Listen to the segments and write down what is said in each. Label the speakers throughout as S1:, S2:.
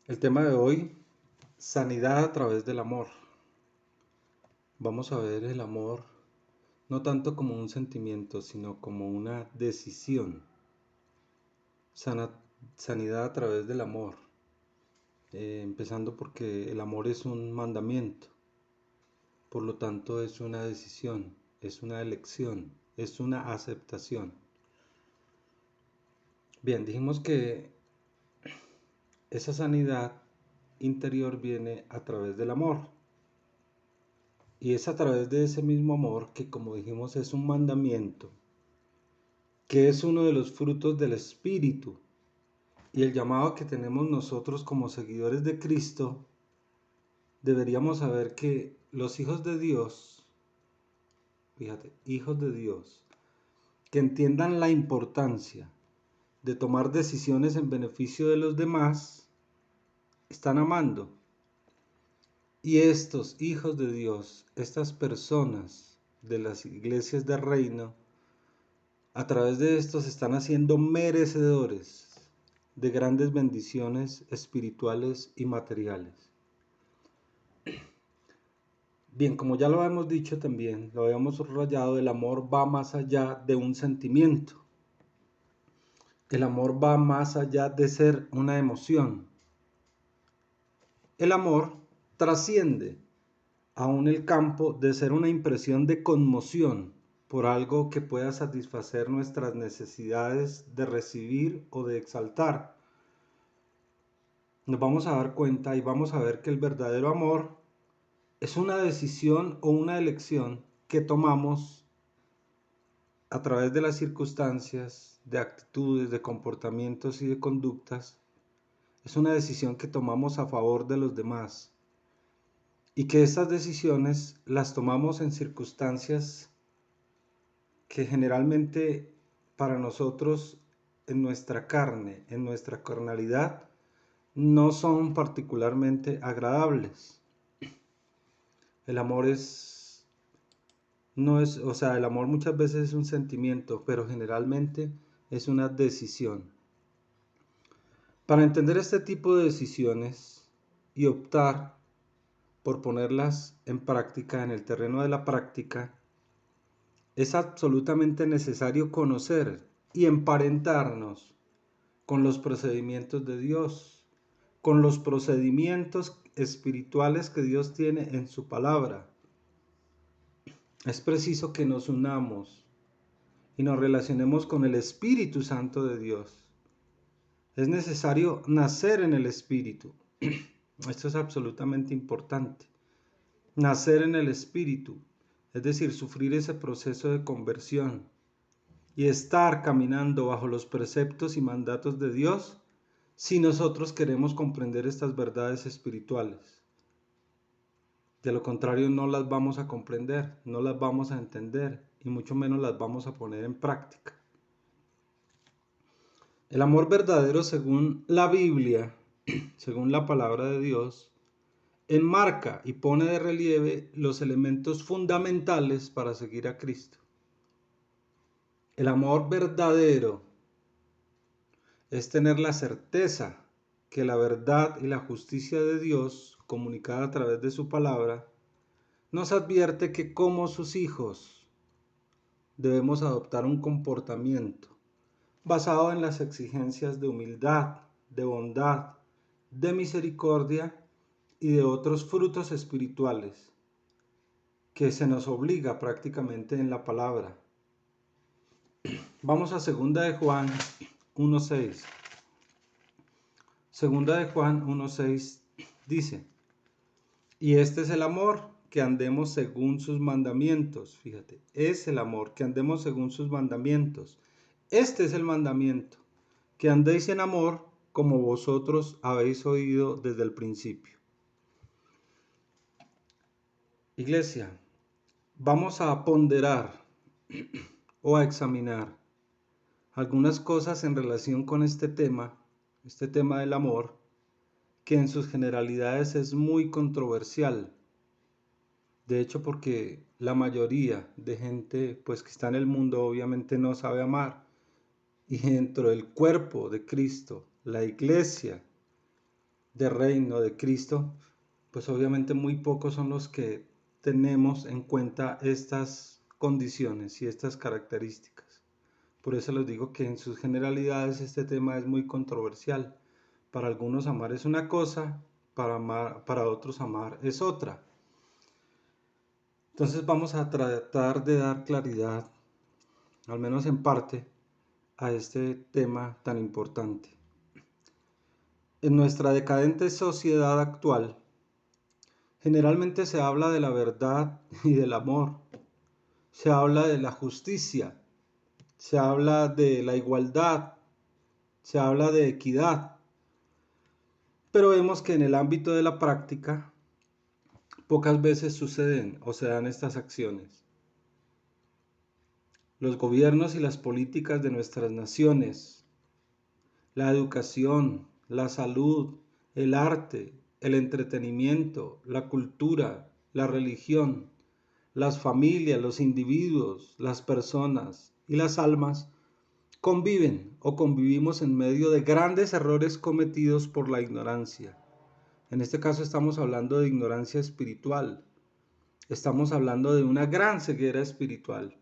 S1: El tema de hoy, sanidad a través del amor. Vamos a ver el amor no tanto como un sentimiento, sino como una decisión. Sana- sanidad a través del amor. Empezando porque el amor es un mandamiento, por lo tanto es una decisión, es una elección, es una aceptación. Bien, dijimos que esa sanidad interior viene a través del amor. Y es a través de ese mismo amor que, como dijimos, es un mandamiento, que es uno de los frutos del Espíritu. Y el llamado que tenemos nosotros como seguidores de Cristo, deberíamos saber que los hijos de Dios, fíjate, hijos de Dios, que entiendan la importancia de tomar decisiones en beneficio de los demás, están amando. Y estos hijos de Dios, estas personas de las iglesias del reino, a través de esto se están haciendo merecedores de grandes bendiciones espirituales y materiales. Bien, como ya lo hemos dicho también, lo habíamos subrayado, el amor va más allá de un sentimiento. El amor va más allá de ser una emoción. El amor trasciende aún el campo de ser una impresión de conmoción por algo que pueda satisfacer nuestras necesidades de recibir o de exaltar. Nos vamos a dar cuenta y vamos a ver que el verdadero amor es una decisión o una elección que tomamos a través de las circunstancias, de actitudes, de comportamientos y de conductas. Es una decisión que tomamos a favor de los demás y que estas decisiones las tomamos en circunstancias que generalmente para nosotros en nuestra carne, en nuestra carnalidad, no son particularmente agradables. El amor no es, o sea, el amor muchas veces es un sentimiento, pero generalmente es una decisión. Para entender este tipo de decisiones y optar por ponerlas en práctica en el terreno de la práctica, es absolutamente necesario conocer y emparentarnos con los procedimientos de Dios, con los procedimientos espirituales que Dios tiene en su palabra. Es preciso que nos unamos y nos relacionemos con el Espíritu Santo de Dios. Es necesario nacer en el Espíritu. Esto es absolutamente importante. Nacer en el Espíritu, es decir, sufrir ese proceso de conversión y estar caminando bajo los preceptos y mandatos de Dios si nosotros queremos comprender estas verdades espirituales. De lo contrario, no las vamos a comprender, no las vamos a entender y mucho menos las vamos a poner en práctica. El amor verdadero, según la Biblia, según la palabra de Dios, enmarca y pone de relieve los elementos fundamentales para seguir a Cristo. El amor verdadero es tener la certeza que la verdad y la justicia de Dios, comunicada a través de su palabra, nos advierte que como sus hijos debemos adoptar un comportamiento basado en las exigencias de humildad, de bondad, de misericordia y de otros frutos espirituales que se nos obliga prácticamente en la palabra. Vamos a 2 de Juan 1:6. 2 de Juan 1:6 dice: y este es el amor, que andemos según sus mandamientos. Fíjate, es el amor, que andemos según sus mandamientos. Este es el mandamiento, que andéis en amor como vosotros habéis oído desde el principio. Iglesia, vamos a ponderar o a examinar algunas cosas en relación con este tema del amor, que en sus generalidades es muy controversial. De hecho, porque la mayoría de gente pues que está en el mundo obviamente no sabe amar. Y dentro del cuerpo de Cristo, la iglesia, de reino de Cristo, pues obviamente muy pocos son los que tenemos en cuenta estas condiciones y estas características. Por eso les digo que en sus generalidades este tema es muy controversial. Para algunos amar es una cosa, para otros amar es otra. Entonces vamos a tratar de dar claridad, al menos en parte, a este tema tan importante. En nuestra decadente sociedad actual, generalmente se habla de la verdad y del amor, se habla de la justicia, se habla de la igualdad, se habla de equidad, pero vemos que en el ámbito de la práctica pocas veces suceden o se dan estas acciones. Los gobiernos y las políticas de nuestras naciones, la educación, la salud, el arte, el entretenimiento, la cultura, la religión, las familias, los individuos, las personas y las almas conviven o convivimos en medio de grandes errores cometidos por la ignorancia. En este caso estamos hablando de ignorancia espiritual. Estamos hablando de una gran ceguera espiritual.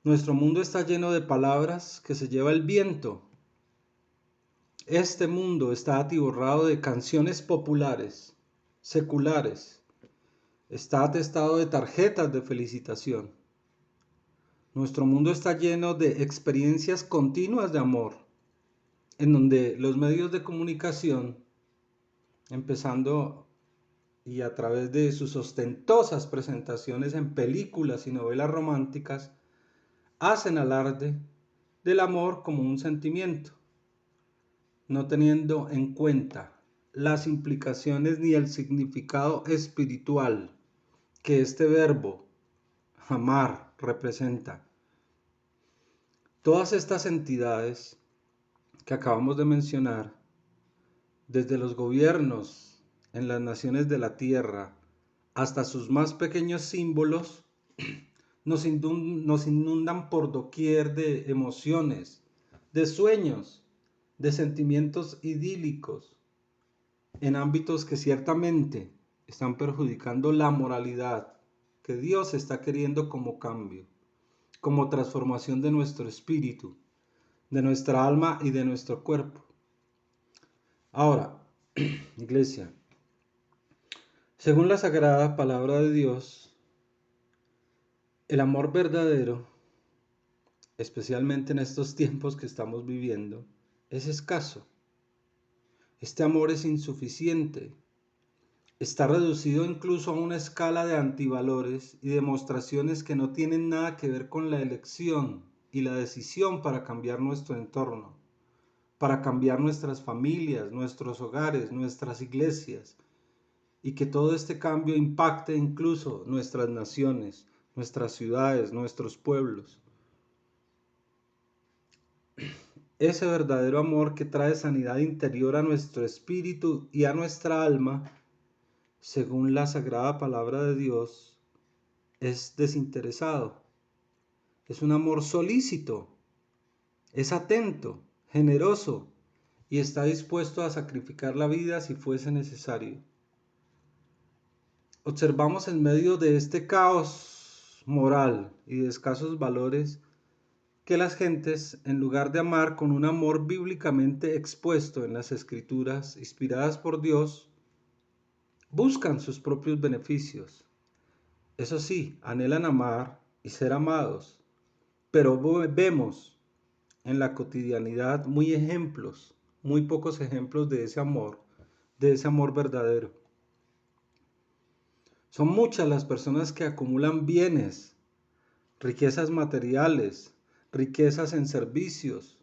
S1: Nuestro mundo está lleno de palabras que se lleva el viento. Este mundo está atiborrado de canciones populares, seculares. Está atestado de tarjetas de felicitación. Nuestro mundo está lleno de experiencias continuas de amor, en donde los medios de comunicación, empezando y a través de sus ostentosas presentaciones en películas y novelas románticas, hacen alarde del amor como un sentimiento, no teniendo en cuenta las implicaciones ni el significado espiritual que este verbo, amar, representa. Todas estas entidades que acabamos de mencionar, desde los gobiernos en las naciones de la tierra hasta sus más pequeños símbolos, nos inundan por doquier de emociones, de sueños, de sentimientos idílicos, en ámbitos que ciertamente están perjudicando la moralidad que Dios está queriendo como cambio, como transformación de nuestro espíritu, de nuestra alma y de nuestro cuerpo. Ahora, iglesia, según la sagrada palabra de Dios, el amor verdadero, especialmente en estos tiempos que estamos viviendo, es escaso. Este amor es insuficiente. Está reducido incluso a una escala de antivalores y demostraciones que no tienen nada que ver con la elección y la decisión para cambiar nuestro entorno, para cambiar nuestras familias, nuestros hogares, nuestras iglesias, y que todo este cambio impacte incluso nuestras naciones, nuestras ciudades, nuestros pueblos. Ese verdadero amor que trae sanidad interior a nuestro espíritu y a nuestra alma, según la sagrada palabra de Dios, es desinteresado. Es un amor solícito, es atento, generoso y está dispuesto a sacrificar la vida si fuese necesario. Observamos en medio de este caos moral y de escasos valores que las gentes, en lugar de amar con un amor bíblicamente expuesto en las escrituras inspiradas por Dios, buscan sus propios beneficios. Eso sí, anhelan amar y ser amados, pero vemos en la cotidianidad muy pocos ejemplos de ese amor verdadero. Son muchas las personas que acumulan bienes, riquezas materiales, riquezas en servicios.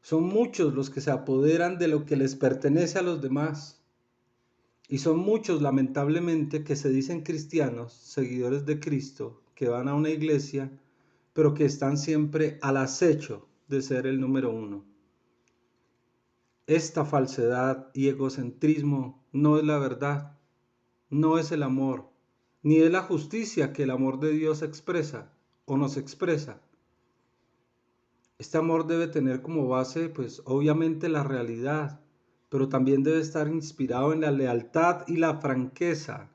S1: Son muchos los que se apoderan de lo que les pertenece a los demás. Y son muchos, lamentablemente, que se dicen cristianos, seguidores de Cristo, que van a una iglesia, pero que están siempre al acecho de ser el número uno. Esta falsedad y egocentrismo no es la verdad, no es el amor, ni es la justicia que el amor de Dios expresa o nos expresa. Este amor debe tener como base, pues obviamente la realidad, pero también debe estar inspirado en la lealtad y la franqueza,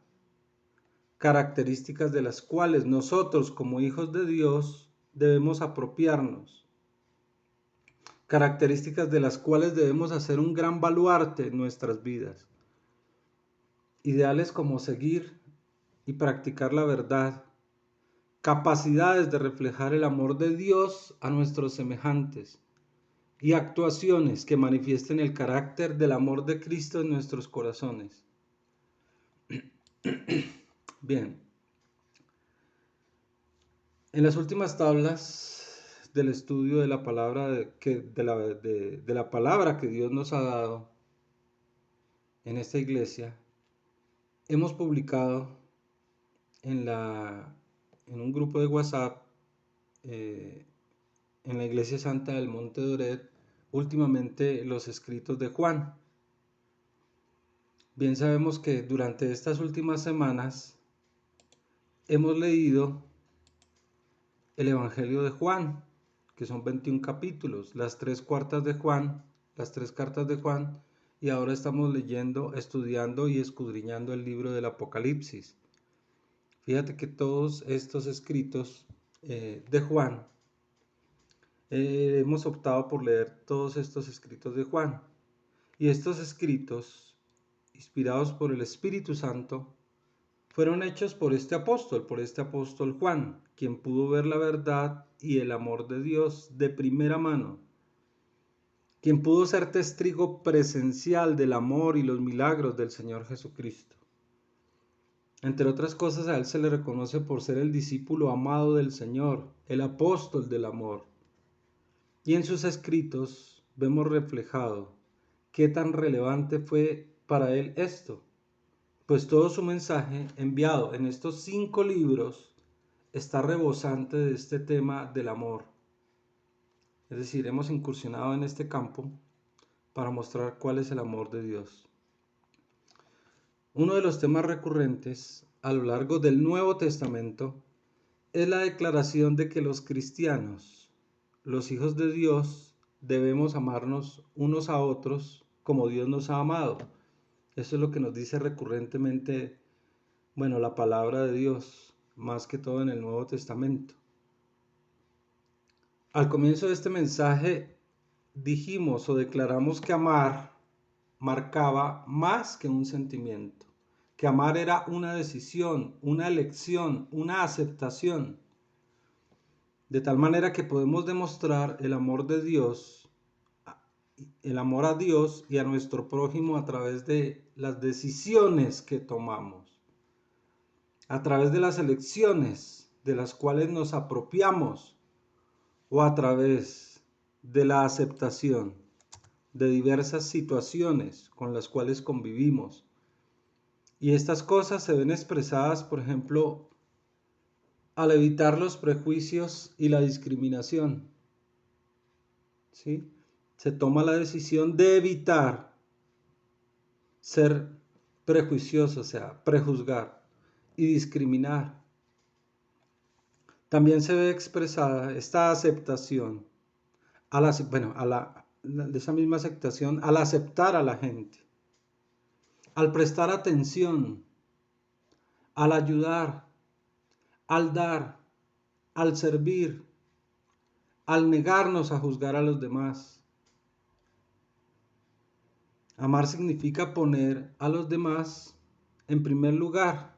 S1: características de las cuales nosotros como hijos de Dios debemos apropiarnos, características de las cuales debemos hacer un gran baluarte en nuestras vidas, ideales como seguir y practicar la verdad, capacidades de reflejar el amor de Dios a nuestros semejantes y actuaciones que manifiesten el carácter del amor de Cristo en nuestros corazones. Bien, en las últimas tablas del estudio de la palabra de la palabra que Dios nos ha dado en esta iglesia, hemos publicado en un grupo de WhatsApp en la Iglesia Santa del Monte de Oret últimamente los escritos de Juan. Bien sabemos que durante estas últimas semanas hemos leído el Evangelio de Juan, que son 21 capítulos, las tres cartas de Juan, y ahora estamos leyendo, estudiando y escudriñando el libro del Apocalipsis. Fíjate que todos estos escritos de Juan, hemos optado por leer todos estos escritos de Juan. Y estos escritos, inspirados por el Espíritu Santo, fueron hechos por este apóstol Juan, quien pudo ver la verdad y el amor de Dios de primera mano, quien pudo ser testigo presencial del amor y los milagros del Señor Jesucristo. Entre otras cosas, a él se le reconoce por ser el discípulo amado del Señor, el apóstol del amor. Y en sus escritos vemos reflejado qué tan relevante fue para él esto, pues todo su mensaje enviado en estos 5 libros está rebosante de este tema del amor. Es decir, hemos incursionado en este campo para mostrar cuál es el amor de Dios. Uno de los temas recurrentes a lo largo del Nuevo Testamento es la declaración de que los cristianos, los hijos de Dios, debemos amarnos unos a otros como Dios nos ha amado. Eso es lo que nos dice recurrentemente, la palabra de Dios, más que todo en el Nuevo Testamento. Al comienzo de este mensaje dijimos o declaramos que amar marcaba más que un sentimiento, que amar era una decisión, una elección, una aceptación, de tal manera que podemos demostrar el amor de Dios, el amor a Dios y a nuestro prójimo a través de las decisiones que tomamos, a través de las elecciones de las cuales nos apropiamos o a través de la aceptación de diversas situaciones con las cuales convivimos. Y estas cosas se ven expresadas, por ejemplo, al evitar los prejuicios y la discriminación. ¿Sí? Se toma la decisión de evitar ser prejuicioso, o sea, prejuzgar y discriminar. También se ve expresada esta aceptación, de esa misma aceptación, al aceptar a la gente, al prestar atención, al ayudar, al dar, al servir, al negarnos a juzgar a los demás. Amar significa poner a los demás en primer lugar.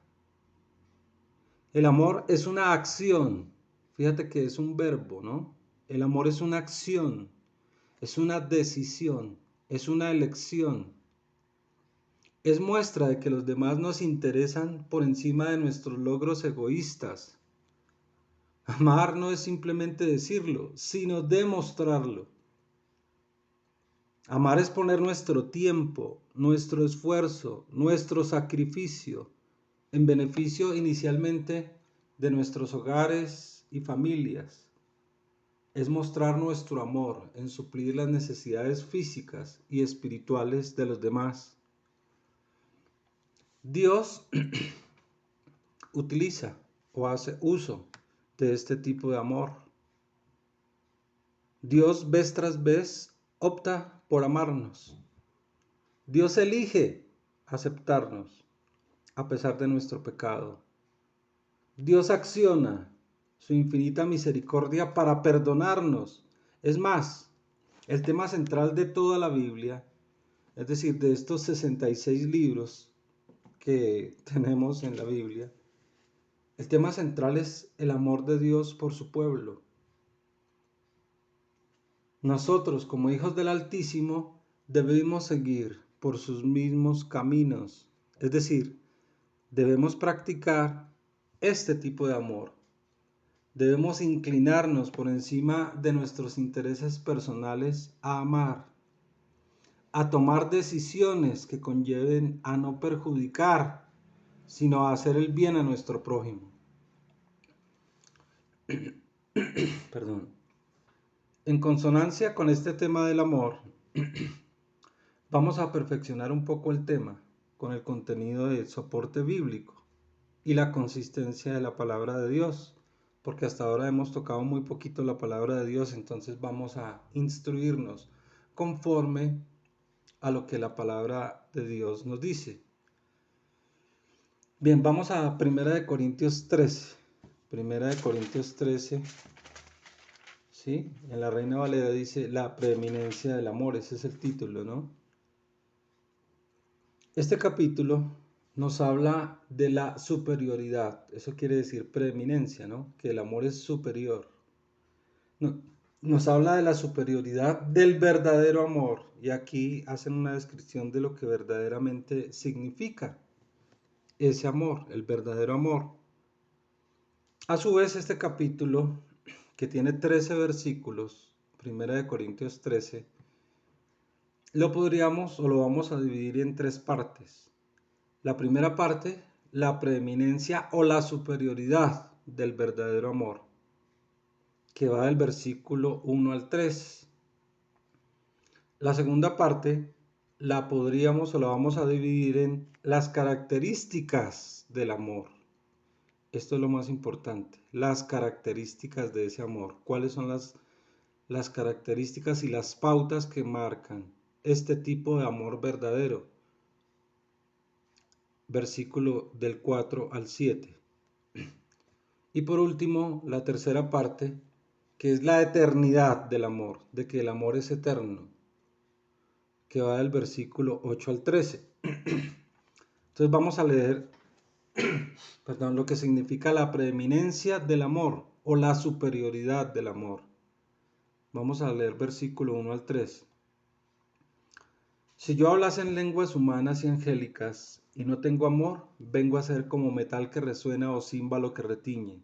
S1: El amor es una acción. Fíjate que es un verbo, ¿no? El amor es una acción, es una decisión, es una elección. Es muestra de que los demás nos interesan por encima de nuestros logros egoístas. Amar no es simplemente decirlo, sino demostrarlo. Amar es poner nuestro tiempo, nuestro esfuerzo, nuestro sacrificio en beneficio inicialmente de nuestros hogares y familias. Es mostrar nuestro amor en suplir las necesidades físicas y espirituales de los demás. Dios utiliza o hace uso de este tipo de amor. Dios vez tras vez opta por amarnos. Dios elige aceptarnos a pesar de nuestro pecado. Dios acciona su infinita misericordia para perdonarnos. Es más, el tema central de toda la Biblia, es decir, de estos 66 libros que tenemos en la Biblia, el tema central es el amor de Dios por su pueblo. Nosotros, como hijos del Altísimo, debemos seguir por sus mismos caminos, es decir, debemos practicar este tipo de amor. Debemos inclinarnos por encima de nuestros intereses personales a amar, a tomar decisiones que conlleven a no perjudicar, sino a hacer el bien a nuestro prójimo. Perdón. En consonancia con este tema del amor, vamos a perfeccionar un poco el tema con el contenido de soporte bíblico y la consistencia de la palabra de Dios, porque hasta ahora hemos tocado muy poquito la palabra de Dios, entonces vamos a instruirnos conforme a lo que la palabra de Dios nos dice. Bien, vamos a 1 Corintios 13. 1 Corintios 13, ¿sí? En la Reina Valera dice la preeminencia del amor, ese es el título, ¿no? Este capítulo nos habla de la superioridad, eso quiere decir preeminencia, ¿no? Que el amor es superior. Nos habla de la superioridad del verdadero amor y aquí hacen una descripción de lo que verdaderamente significa ese amor, el verdadero amor. A su vez, este capítulo, que tiene 13 versículos, 1 Corintios 13, lo podríamos o lo vamos a dividir en tres partes. La primera parte, la preeminencia o la superioridad del verdadero amor, que va del versículo 1 al 3. La segunda parte la podríamos o la vamos a dividir en las características del amor. Esto es lo más importante, las características de ese amor. ¿Cuáles son las características y las pautas que marcan este tipo de amor verdadero? Versículo del 4 al 7. Y por último, la tercera parte, que es la eternidad del amor, de que el amor es eterno, que va del versículo 8 al 13. Entonces vamos a leer, lo que significa la preeminencia del amor o la superioridad del amor. Vamos a leer versículo 1 al 3. Si yo hablase en lenguas humanas y angélicas y no tengo amor, vengo a ser como metal que resuena o címbalo que retiñe.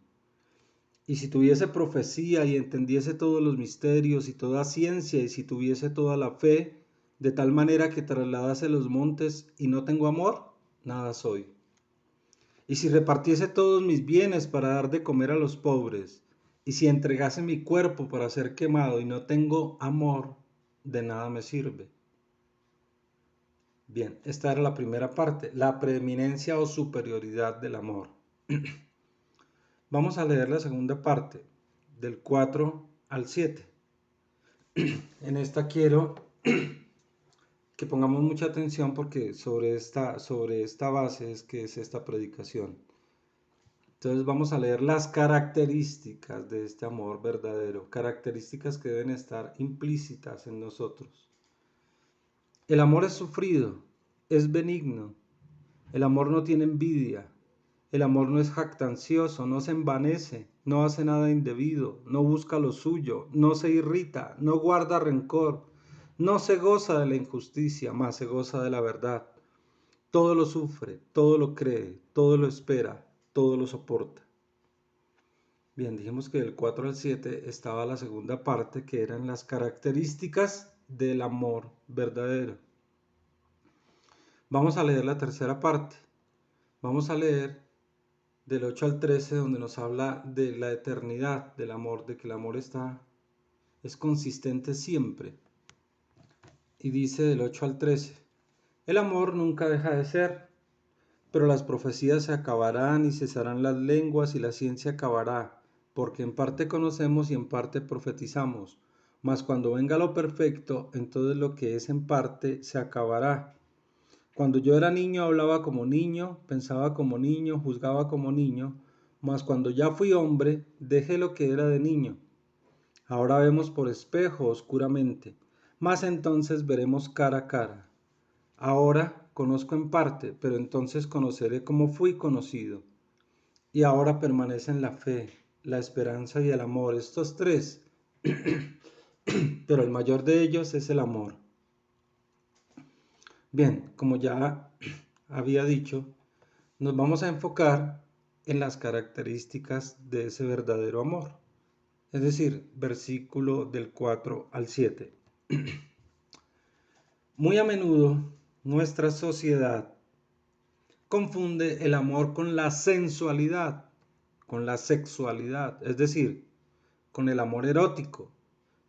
S1: Y si tuviese profecía y entendiese todos los misterios y toda ciencia, y si tuviese toda la fe, de tal manera que trasladase los montes y no tengo amor, nada soy. Y si repartiese todos mis bienes para dar de comer a los pobres, y si entregase mi cuerpo para ser quemado y no tengo amor, de nada me sirve. Bien, esta era la primera parte, la preeminencia o superioridad del amor. Vamos a leer la segunda parte, del 4 al 7. En esta quiero que pongamos mucha atención porque sobre esta base es que es esta predicación. Entonces vamos a leer las características de este amor verdadero, características que deben estar implícitas en nosotros. El amor es sufrido, es benigno, el amor no tiene envidia, el amor no es jactancioso, no se envanece, no hace nada indebido, no busca lo suyo, no se irrita, no guarda rencor, no se goza de la injusticia, mas se goza de la verdad. Todo lo sufre, todo lo cree, todo lo espera, todo lo soporta. Bien, dijimos que del 4 al 7 estaba la segunda parte, que eran las características del amor verdadero. Vamos a leer la tercera parte. Vamos a leer del 8 al 13, donde nos habla de la eternidad del amor, de que el amor es consistente siempre. Y dice del 8 al 13, el amor nunca deja de ser, pero las profecías se acabarán y cesarán las lenguas y la ciencia acabará, porque en parte conocemos y en parte profetizamos. mas cuando venga lo perfecto, entonces lo que es en parte se acabará. Cuando yo era niño hablaba como niño, pensaba como niño, juzgaba como niño, mas cuando ya fui hombre, dejé lo que era de niño. Ahora vemos por espejo oscuramente, mas entonces veremos cara a cara. Ahora conozco en parte, pero entonces conoceré como fui conocido. Y ahora permanecen la fe, la esperanza y el amor, estos tres, pero el mayor de ellos es el amor. Bien, como ya había dicho, nos vamos a enfocar en las características de ese verdadero amor, es decir, versículo del 4 al 7. Muy a menudo nuestra sociedad confunde el amor con la sensualidad, con la sexualidad, es decir, con el amor erótico,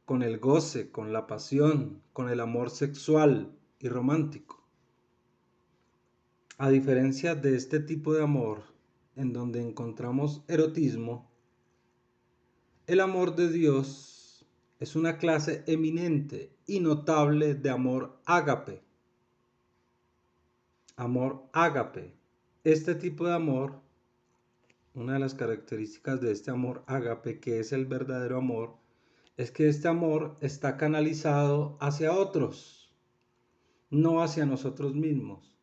S1: con el goce, con la pasión, con el amor sexual y romántico. A diferencia de este tipo de amor, en donde encontramos erotismo, el amor de Dios es una clase eminente y notable de amor ágape. Amor ágape. Este tipo de amor, una de las características de este amor ágape, que es el verdadero amor, es que este amor está canalizado hacia otros, no hacia nosotros mismos.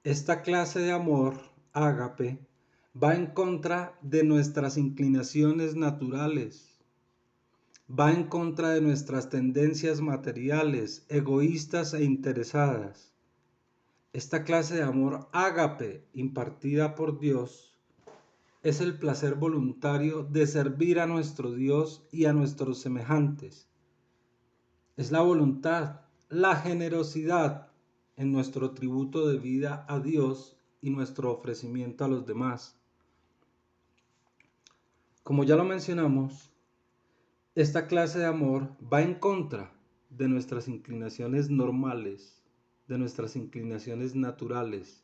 S1: Esta clase de amor ágape va en contra de nuestras inclinaciones naturales, va en contra de nuestras tendencias materiales, egoístas e interesadas. Esta clase de amor ágape impartida por Dios es el placer voluntario de servir a nuestro Dios y a nuestros semejantes. Es la voluntad, la generosidad en nuestro tributo de vida a Dios y nuestro ofrecimiento a los demás. Como ya lo mencionamos, esta clase de amor va en contra de nuestras inclinaciones normales, de nuestras inclinaciones naturales.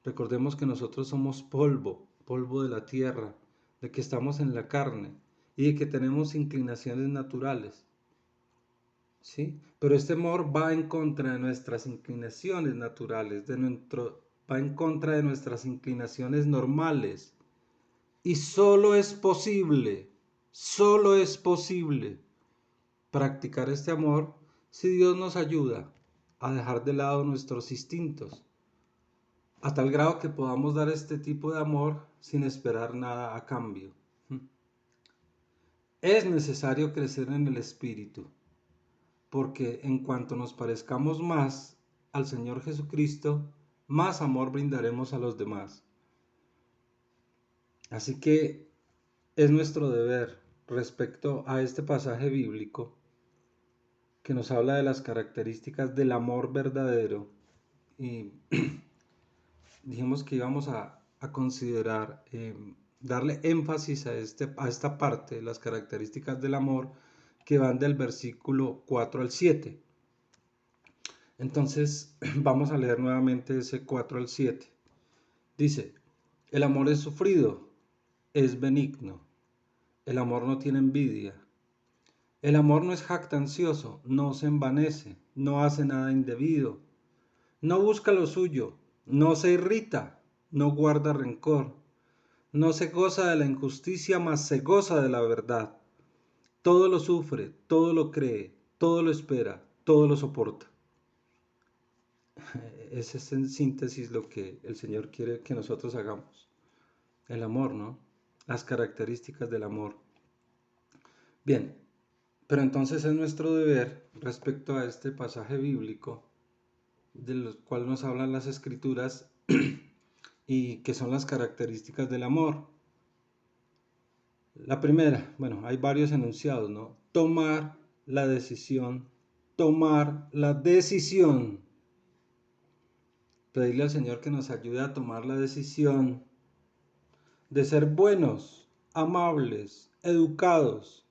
S1: Recordemos que nosotros somos polvo, polvo de la tierra, de que estamos en la carne y de que tenemos inclinaciones naturales. ¿Sí? Pero este amor va en contra de nuestras inclinaciones naturales, va en contra de nuestras inclinaciones normales. Y solo es posible practicar este amor si Dios nos ayuda a dejar de lado nuestros instintos, a tal grado que podamos dar este tipo de amor sin esperar nada a cambio. Es necesario crecer en el espíritu, porque en cuanto nos parezcamos más al Señor Jesucristo, más amor brindaremos a los demás. Así que es nuestro deber respecto a este pasaje bíblico que nos habla de las características del amor verdadero, y dijimos que íbamos a considerar, darle énfasis a esta parte, las características del amor que van del versículo 4 al 7. Entonces vamos a leer nuevamente ese 4 al 7. Dice, el amor es sufrido, es benigno, el amor no tiene envidia, el amor no es jactancioso, no se envanece, no hace nada indebido, no busca lo suyo, no se irrita, no guarda rencor, no se goza de la injusticia, mas se goza de la verdad. Todo lo sufre, todo lo cree, todo lo espera, todo lo soporta. Ese es en síntesis lo que el Señor quiere que nosotros hagamos. El amor, ¿no? Las características del amor. Bien, pero entonces es nuestro deber respecto a este pasaje bíblico, del cual nos hablan las Escrituras y que son las características del amor. La primera, bueno, hay varios enunciados, ¿no? Tomar la decisión, pedirle al Señor que nos ayude a tomar la decisión de ser buenos, amables, educados,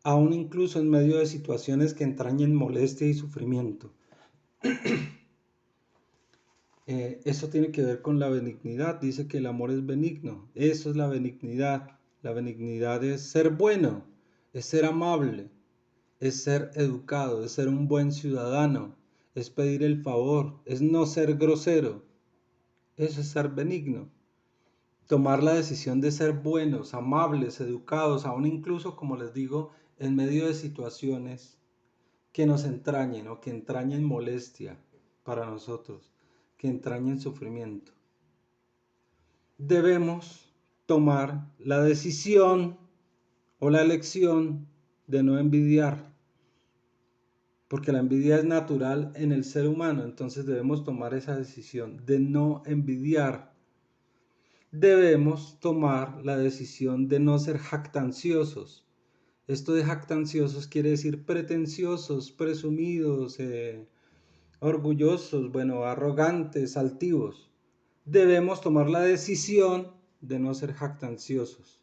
S1: aún incluso en medio de situaciones que entrañen molestia y sufrimiento. Eso tiene que ver con la benignidad. Dice que el amor es benigno. Eso es la benignidad. La benignidad es ser bueno, es ser amable, es ser educado, es ser un buen ciudadano, es pedir el favor, es no ser grosero. Eso es ser benigno. Tomar la decisión de ser buenos, amables, educados, aún incluso, como les digo, en medio de situaciones que nos entrañen o que entrañen molestia para nosotros, que entrañen sufrimiento. Debemos tomar la decisión o la elección de no envidiar, porque la envidia es natural en el ser humano, entonces debemos tomar esa decisión de no envidiar. Debemos tomar la decisión de no ser jactanciosos. Esto de jactanciosos quiere decir pretenciosos, presumidos, orgullosos, bueno, arrogantes, altivos. Debemos tomar la decisión de no ser jactanciosos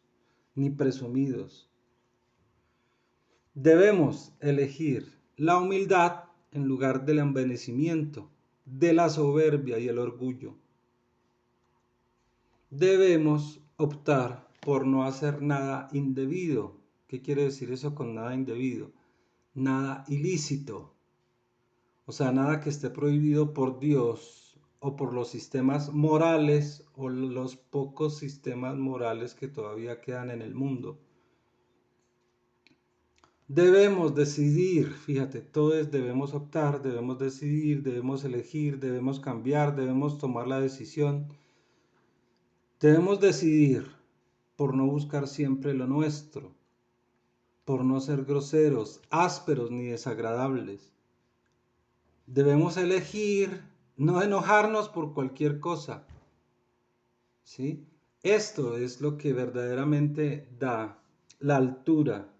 S1: ni presumidos. Debemos elegir la humildad en lugar del envanecimiento, de la soberbia y el orgullo. Debemos optar por no hacer nada indebido. ¿Qué quiere decir eso con nada indebido? Nada ilícito. O sea, nada que esté prohibido por Dios o por los sistemas morales o los pocos sistemas morales que todavía quedan en el mundo. Debemos decidir, fíjate, todo es debemos optar, debemos decidir, debemos elegir, debemos cambiar, debemos tomar la decisión. Debemos decidir por no buscar siempre lo nuestro, por no ser groseros, ásperos ni desagradables. Debemos elegir no enojarnos por cualquier cosa, ¿sí? Esto es lo que verdaderamente da la altura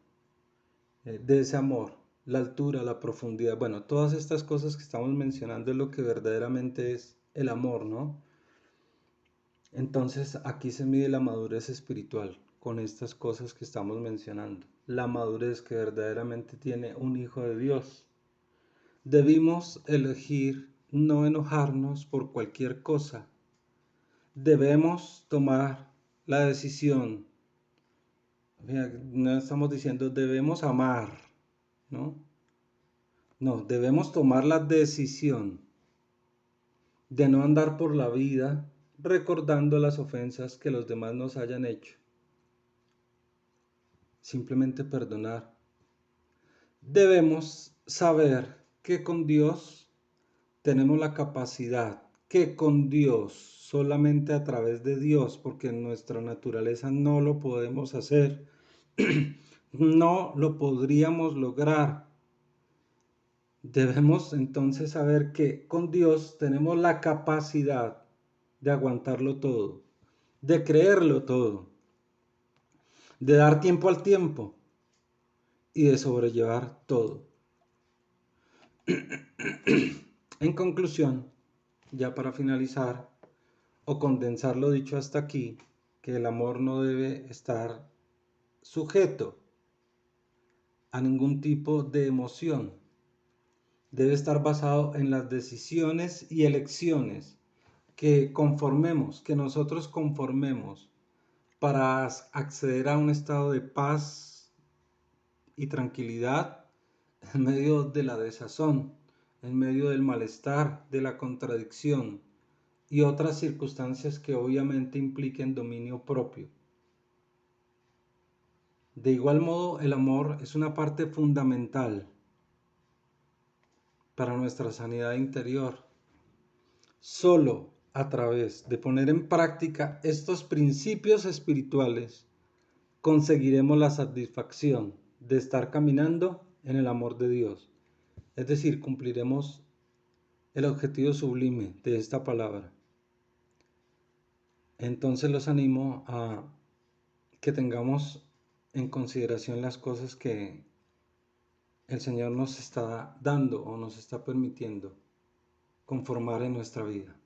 S1: de ese amor, la altura, la profundidad. Bueno, todas estas cosas que estamos mencionando es lo que verdaderamente es el amor, ¿no? Entonces aquí se mide la madurez espiritual con estas cosas que estamos mencionando. La madurez que verdaderamente tiene un hijo de Dios. Debimos elegir no enojarnos por cualquier cosa. Debemos tomar la decisión. No estamos diciendo debemos amar, ¿no? No, debemos tomar la decisión de no andar por la vida recordando las ofensas que los demás nos hayan hecho. Simplemente perdonar. Debemos saber que con Dios tenemos la capacidad, que con Dios, solamente a través de Dios, porque en nuestra naturaleza no lo podemos hacer, no lo podríamos lograr. Debemos entonces saber que con Dios tenemos la capacidad de aguantarlo todo, de creerlo todo, de dar tiempo al tiempo y de sobrellevar todo. En conclusión, ya para finalizar o condensar lo dicho hasta aquí, que el amor no debe estar sujeto a ningún tipo de emoción. Debe estar basado en las decisiones y elecciones que conformemos, que nosotros conformemos para acceder a un estado de paz y tranquilidad en medio de la desazón, en medio del malestar, de la contradicción y otras circunstancias que obviamente impliquen dominio propio. De igual modo, el amor es una parte fundamental para nuestra sanidad interior. Solo a través de poner en práctica estos principios espirituales conseguiremos la satisfacción de estar caminando en el amor de Dios. Es decir, cumpliremos el objetivo sublime de esta palabra. Entonces los animo a que tengamos en consideración las cosas que el Señor nos está dando o nos está permitiendo conformar en nuestra vida.